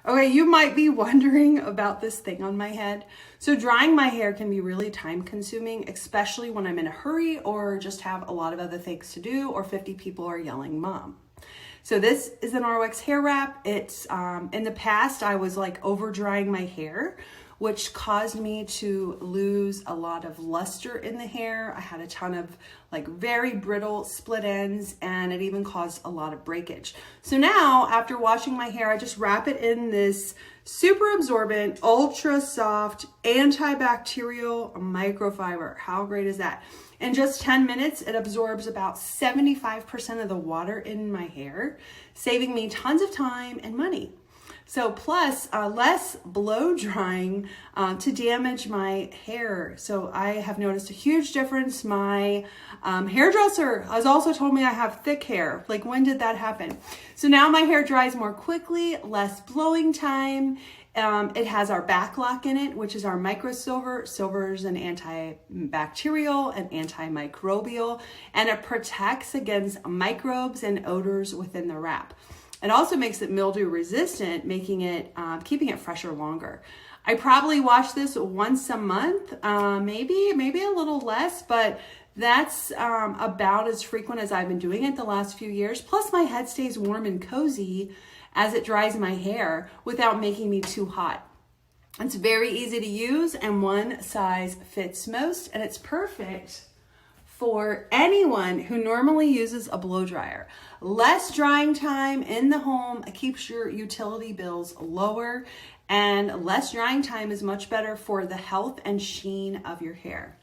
Okay, you might be wondering about this thing on my head. So drying my hair can be really time consuming, especially when I'm in a hurry or just have a lot of other things to do or 50 people are yelling mom. So this is an Norwex hair wrap. It's in the past I was like over drying my hair, which caused me to lose a lot of luster in the hair. I had a ton of like very brittle split ends, and it even caused a lot of breakage. So now after washing my hair, I just wrap it in this super absorbent, ultra soft, antibacterial microfiber. How great is that? In just 10 minutes, it absorbs about 75% of the water in my hair, saving me tons of time and money. So plus less blow drying to damage my hair. So I have noticed a huge difference. My hairdresser has also told me I have thick hair. Like, when did that happen? So now my hair dries more quickly, less blowing time. It has our back lock in it, which is our microsilver. Silver is an antibacterial and antimicrobial, and it protects against microbes and odors within the wrap. It also makes it mildew resistant, making it, keeping it fresher longer. I probably wash this once a month, maybe a little less, but that's about as frequent as I've been doing it the last few years. Plus my head stays warm and cozy as it dries my hair without making me too hot. It's very easy to use and one size fits most, and it's perfect for anyone who normally uses a blow dryer. Less drying time in the home keeps your utility bills lower, and less drying time is much better for the health and sheen of your hair.